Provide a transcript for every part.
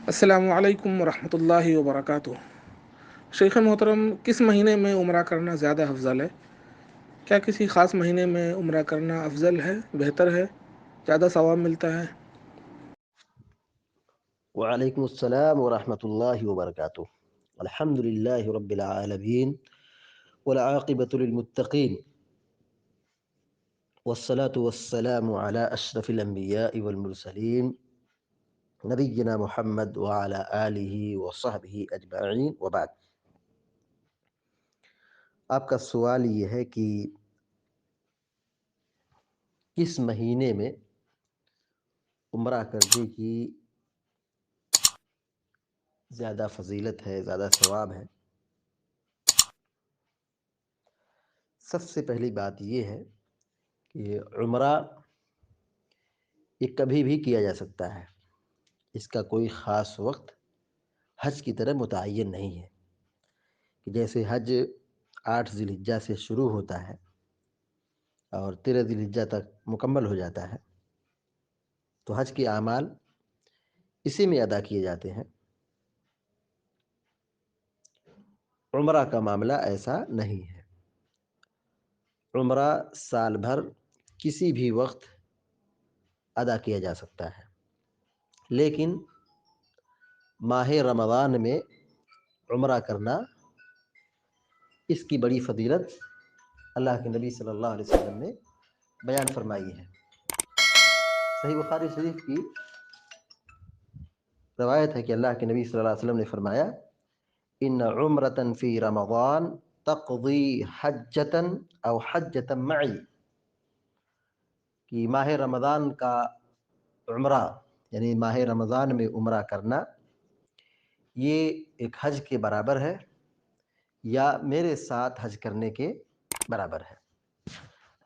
السلام علیکم ورحمۃ اللہ وبرکاتہ۔ شیخ محترم، کس مہینے میں عمرہ کرنا زیادہ افضل ہے؟ کیا کسی خاص مہینے میں عمرہ کرنا افضل ہے، بہتر ہے، زیادہ ثواب ملتا ہے؟ وعلیکم السلام ورحمۃ اللہ وبرکاتہ۔ الحمد للہ رب العالمین والعاقبۃ للمتقین والصلاة والسلام علی اشرف الانبیاء والمرسلین نبینا محمد وعلی آلہ وصحبہ اجمعین وبعد۔ آپ کا سوال یہ ہے کہ کس مہینے میں عمرہ کرنے کی زیادہ فضیلت ہے، زیادہ ثواب ہے؟ سب سے پہلی بات یہ ہے کہ عمرہ یہ کبھی بھی کیا جا سکتا ہے، اس کا کوئی خاص وقت حج کی طرح متعین نہیں ہے کہ جیسے حج 8 ذی الحجہ سے شروع ہوتا ہے اور 13 ذی الحجہ تک مکمل ہو جاتا ہے، تو حج کے اعمال اسی میں ادا کیے جاتے ہیں۔ عمرہ کا معاملہ ایسا نہیں ہے۔ عمرہ سال بھر کسی بھی وقت ادا کیا جا سکتا ہے، لیکن ماہ رمضان میں عمرہ کرنا، اس کی بڑی فضیلت اللہ کے نبی صلی اللہ علیہ وسلم نے بیان فرمائی ہے۔ صحیح بخاری شریف کی روایت ہے کہ اللہ کے نبی صلی اللہ علیہ وسلم نے فرمایا، ان عمرۃ فی رمضان تقضی حجۃ او حجۃ معی، کہ ماہ رمضان کا عمرہ یعنی ماہ رمضان میں عمرہ کرنا یہ ایک حج کے برابر ہے یا میرے ساتھ حج کرنے کے برابر ہے۔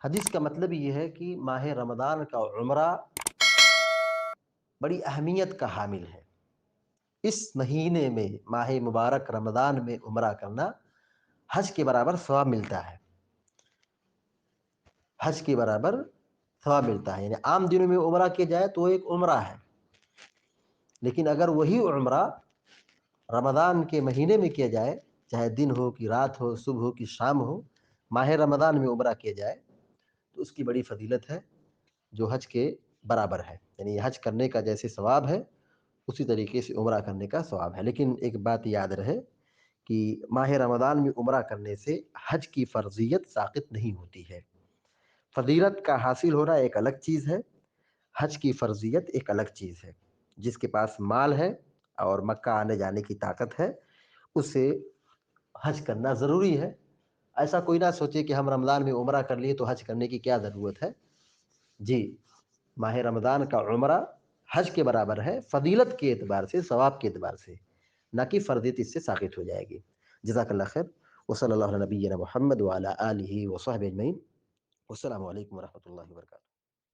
حدیث کا مطلب یہ ہے کہ ماہ رمضان کا عمرہ بڑی اہمیت کا حامل ہے۔ اس مہینے میں ماہ مبارک رمضان میں عمرہ کرنا حج کے برابر ثواب ملتا ہے، حج کے برابر ثواب ملتا ہے۔ یعنی عام دنوں میں عمرہ کیا جائے تو ایک عمرہ ہے، لیکن اگر وہی عمرہ رمضان کے مہینے میں کیا جائے، چاہے دن ہو کہ رات ہو، صبح ہو کہ شام ہو، ماہ رمضان میں عمرہ کیا جائے تو اس کی بڑی فضیلت ہے جو حج کے برابر ہے۔ یعنی حج کرنے کا جیسے ثواب ہے اسی طریقے سے عمرہ کرنے کا ثواب ہے۔ لیکن ایک بات یاد رہے کہ ماہ رمضان میں عمرہ کرنے سے حج کی فرضیت ساقط نہیں ہوتی ہے۔ فضیلت کا حاصل ہونا ایک الگ چیز ہے، حج کی فرضیت ایک الگ چیز ہے۔ جس کے پاس مال ہے اور مکہ آنے جانے کی طاقت ہے، اسے حج کرنا ضروری ہے۔ ایسا کوئی نہ سوچے کہ ہم رمضان میں عمرہ کر لیے تو حج کرنے کی کیا ضرورت ہے۔ جی، ماہ رمضان کا عمرہ حج کے برابر ہے، فضیلت کے اعتبار سے، ثواب کے اعتبار سے، نہ کہ فرضیت اس سے ساقط ہو جائے گی۔ جزاک اللہ خیر، وصلی اللہ علی نبینا محمد وعلی آلہ وصحبہ اجمعین، والسلام علیکم ورحمۃ اللہ وبرکاتہ۔